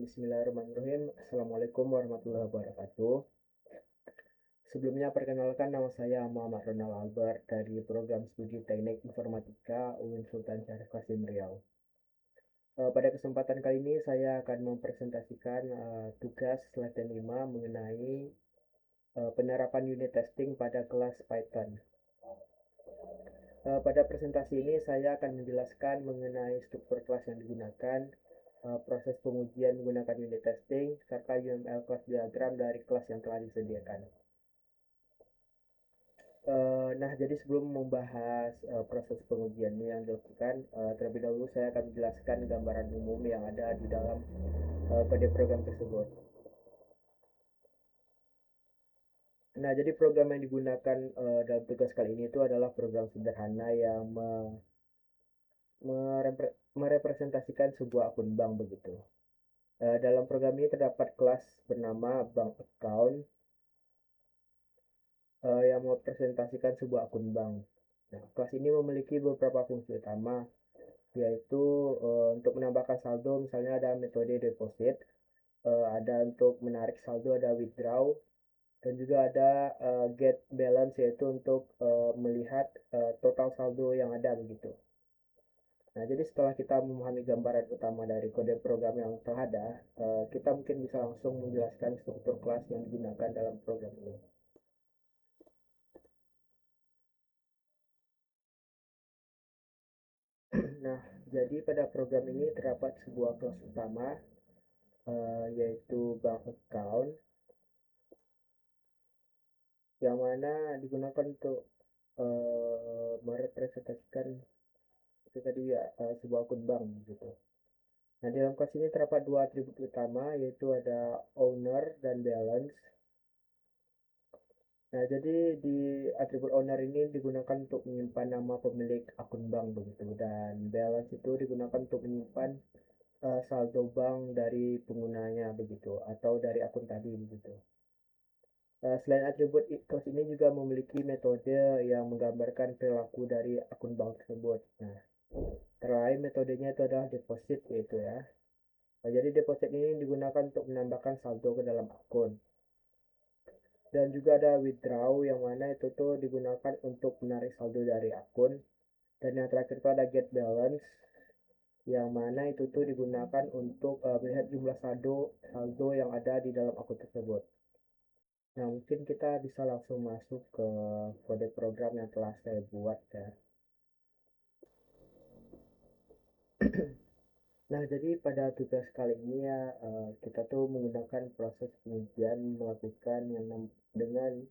Bismillahirrahmanirrahim. Assalamualaikum warahmatullahi wabarakatuh. Sebelumnya perkenalkan, nama saya Muhammad Ronald Albert dari program studi Teknik Informatika UIN Sultan Syarif Qasim Riau. Pada kesempatan kali ini saya akan mempresentasikan tugas Latihan 5 mengenai penerapan unit testing pada kelas Python. Pada presentasi ini saya akan menjelaskan mengenai struktur kelas yang digunakan, proses pengujian menggunakan unit testing, serta UML class diagram dari kelas yang telah disediakan. Nah, jadi sebelum membahas proses pengujian yang dilakukan, terlebih dahulu saya akan menjelaskan gambaran umum yang ada di dalam kode program tersebut. Nah, jadi program yang digunakan dalam tugas kali ini itu adalah program sederhana yang merepresentasikan sebuah akun bank begitu. Dalam program ini terdapat kelas bernama bank account yang merepresentasikan sebuah akun bank. Nah, kelas ini memiliki beberapa fungsi utama, yaitu untuk menambahkan saldo, misalnya ada metode deposit, ada untuk menarik saldo, ada withdraw, dan juga ada get balance, yaitu untuk melihat total saldo yang ada begitu. Nah, jadi setelah kita memahami gambaran utama dari kode program yang telah ada, kita mungkin bisa langsung menjelaskan struktur kelas yang digunakan dalam program ini. Nah, jadi pada program ini terdapat sebuah kelas utama, yaitu bank account, yang mana digunakan untuk merepresentasikan itu tadi ya, sebuah akun bank gitu. Nah, di dalam kelas ini terdapat dua atribut utama, yaitu ada owner dan balance. Nah, jadi di atribut owner ini digunakan untuk menyimpan nama pemilik akun bank begitu, dan balance itu digunakan untuk menyimpan saldo bank dari penggunanya begitu, atau dari akun tadi begitu. Selain atribut kelas ini juga memiliki metode yang menggambarkan perilaku dari akun bank tersebut. Nah, terakhir metodenya itu adalah deposit yaitu ya. Nah, jadi deposit ini digunakan untuk menambahkan saldo ke dalam akun. Dan juga ada withdraw yang mana itu tuh digunakan untuk menarik saldo dari akun. Dan yang terakhir itu ada get balance yang mana itu tuh digunakan untuk melihat jumlah saldo yang ada di dalam akun tersebut. Nah, mungkin kita bisa langsung masuk ke kode program yang telah saya buat ya. Nah, jadi pada tugas kali ini ya, kita tuh menggunakan proses pengujian melakukan yang dengan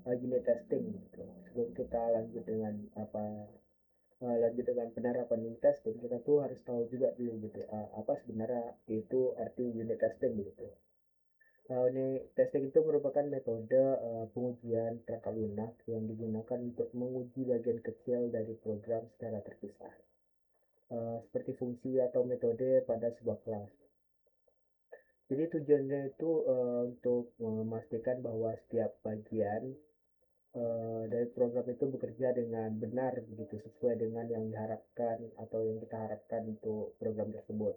unit testing gitu. Sebelum kita lanjut dengan penerapan unit testing, kita tuh harus tahu juga dulu gitu, apa sebenarnya itu arti unit testing gitu. Unit testing itu merupakan metode pengujian perangkat lunak yang digunakan untuk menguji bagian kecil dari program secara terpisah, seperti fungsi atau metode pada sebuah kelas. Jadi tujuannya itu untuk memastikan bahwa setiap bagian dari program itu bekerja dengan benar begitu, sesuai dengan yang diharapkan atau yang kita harapkan untuk program tersebut.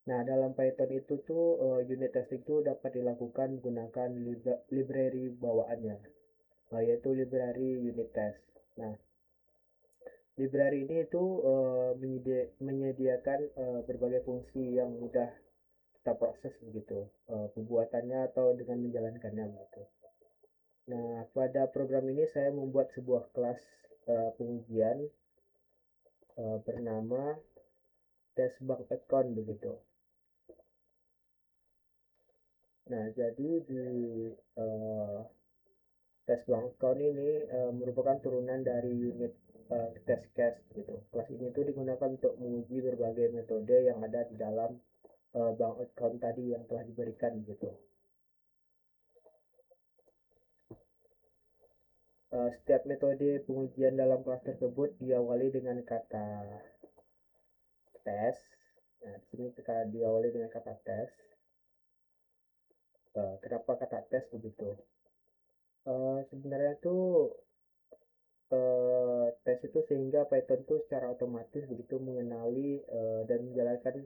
Nah, dalam Python itu tuh unit testing itu dapat dilakukan menggunakan library bawaannya, yaitu library unit test. Nah, library ini itu menyediakan berbagai fungsi yang mudah kita proses begitu, pembuatannya atau dengan menjalankannya begitu. Nah, pada program ini saya membuat sebuah kelas pengujian bernama test bank account begitu. Nah, jadi di uh, test bank account ini merupakan turunan dari unit test case gitu. Kelas ini tuh digunakan untuk menguji berbagai metode yang ada di dalam bank account tadi yang telah diberikan gitu. Setiap metode pengujian dalam kelas tersebut diawali dengan kata tes. Nah, di sini kita diawali dengan kata tes. Kenapa kata tes begitu? Sebenarnya tuh tes itu sehingga Python tuh secara otomatis begitu mengenali dan menjalankan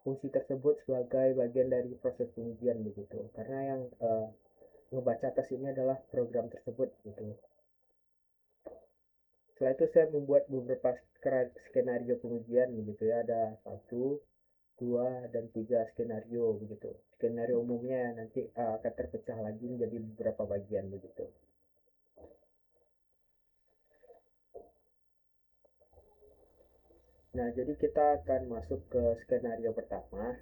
fungsi tersebut sebagai bagian dari proses pengujian begitu. Karena yang ngebaca tes ini adalah program tersebut gitu. Setelah itu saya membuat beberapa skenario pengujian begitu ya, ada 1, 2, dan 3 skenario begitu. Skenario umumnya nanti akan terpecah lagi menjadi beberapa bagian begitu. Nah, jadi kita akan masuk ke skenario pertama.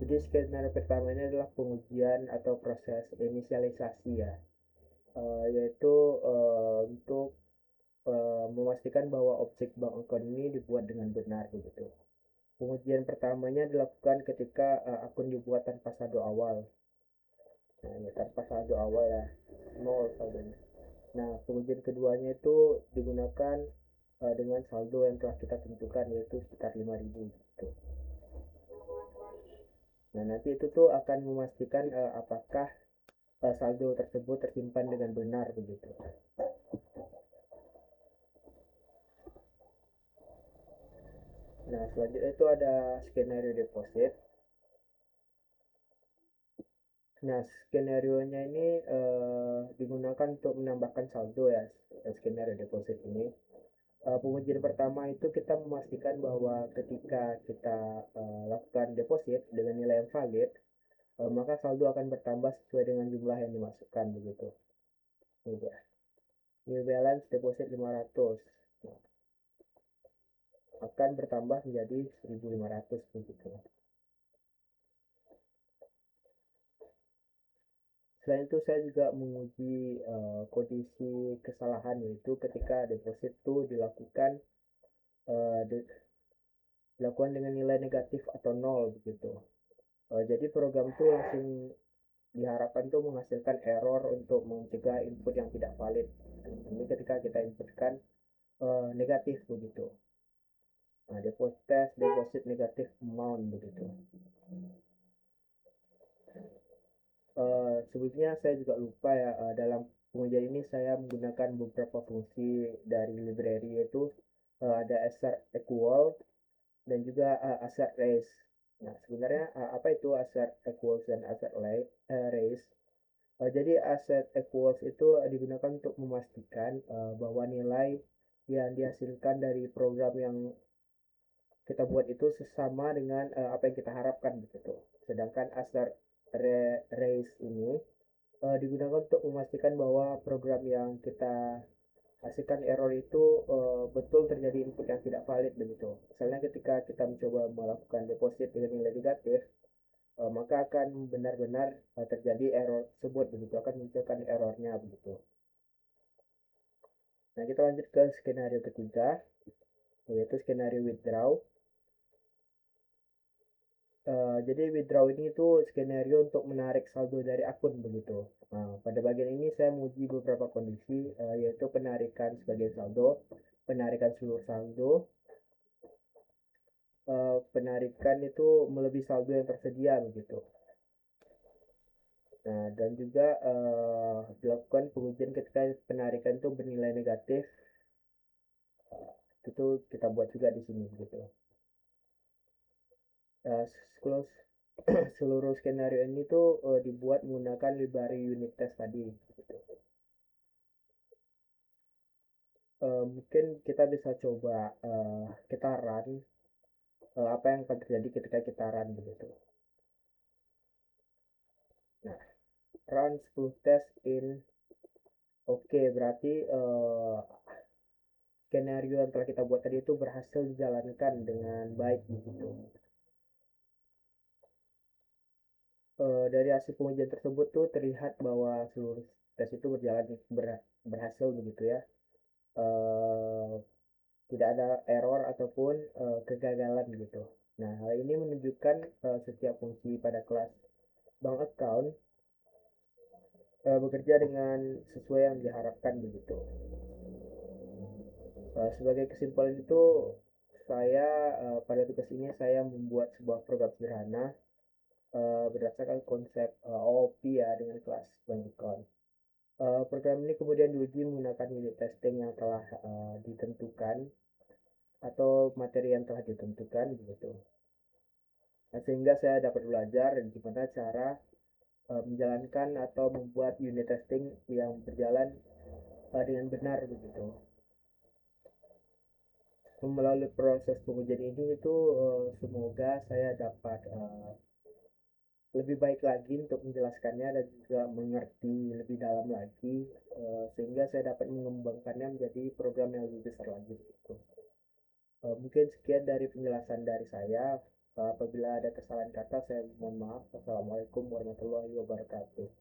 Jadi skenario pertama ini adalah pengujian atau proses inisialisasi ya, yaitu untuk memastikan bahwa objek bank akun ini dibuat dengan benar begitu. Pengujian pertamanya dilakukan ketika akun dibuat tanpa saldo awal. Nah, ini tanpa saldo awal ya, nol saldonya. Nah, pengujian keduanya itu digunakan dengan saldo yang telah kita tentukan, yaitu sekitar 5.000 gitu. Nah, nanti itu tuh akan memastikan apakah saldo tersebut tersimpan dengan benar begitu. Nah, selanjutnya itu ada skenario deposit. Nah, skenario-nya ini digunakan untuk menambahkan saldo ya, skenario deposit ini. Pengujian pertama itu kita memastikan bahwa ketika kita lakukan deposit dengan nilai yang valid, maka saldo akan bertambah sesuai dengan jumlah yang dimasukkan begitu. Udah. New balance deposit 500. Nah, akan bertambah menjadi 1.500 begitu. Selain itu saya juga menguji kondisi kesalahan, yaitu ketika deposit itu uh, dilakukan dengan nilai negatif atau nol begitu. Jadi program itu langsung diharapkan tuh menghasilkan error untuk mencegah input yang tidak valid. Ini ketika kita inputkan negatif begitu. Nah, deposit negatif amount begitu. Sebelumnya saya juga lupa ya, dalam pengujian ini saya menggunakan beberapa fungsi dari library, yaitu ada assert equal dan juga assert raise. Nah, sebenarnya apa itu assert equals dan assert raise? Jadi asset equals itu digunakan untuk memastikan bahwa nilai yang dihasilkan dari program yang kita buat itu sesama dengan apa yang kita harapkan begitu. Sedangkan assert raise ini digunakan untuk memastikan bahwa program yang kita hasilkan error itu betul terjadi input yang tidak valid begitu. Misalnya ketika kita mencoba melakukan deposit dengan nilai negatif, maka akan benar-benar terjadi error tersebut begitu, akan munculkan errornya begitu. Nah, kita lanjut ke skenario ketiga, yaitu skenario withdraw. Jadi withdraw ini itu skenario untuk menarik saldo dari akun begitu. Nah, pada bagian ini saya menguji beberapa kondisi, yaitu penarikan sebagai saldo, penarikan seluruh saldo, penarikan itu melebihi saldo yang tersedia begitu. Nah, dan juga dilakukan pengujian ketika penarikan itu bernilai negatif. Itu kita buat juga di sini gitu. Seluruh seluruh skenario ini tuh dibuat menggunakan library unit test tadi gitu. Mungkin kita bisa coba kita run apa yang akan terjadi ketika kita run begitu. Nah, run 10 test in. Oke, berarti skenario yang telah kita buat tadi itu berhasil dijalankan dengan baik begitu. Dari hasil pengujian tersebut tuh terlihat bahwa seluruh tes itu berhasil begitu ya. Uh, Tidak ada error ataupun kegagalan gitu. Nah, hal ini menunjukkan setiap fungsi pada kelas bank account bekerja dengan sesuai yang diharapkan begitu. Sebagai kesimpulan itu, saya pada tugas ini saya membuat sebuah program sederhana berdasarkan konsep OOP ya, dengan kelas bank account. Program ini kemudian diuji menggunakan unit testing yang telah ditentukan atau materi yang telah ditentukan begitu. Nah, sehingga saya dapat belajar gimana cara menjalankan atau membuat unit testing yang berjalan dengan benar begitu. Melalui proses pengujian ini itu semoga saya dapat lebih baik lagi untuk menjelaskannya dan juga mengerti lebih dalam lagi sehingga saya dapat mengembangkannya menjadi program yang lebih besar lagi gitu. Mungkin sekian dari penjelasan dari saya. Apabila ada kesalahan kata saya mohon maaf. Assalamualaikum warahmatullahi wabarakatuh.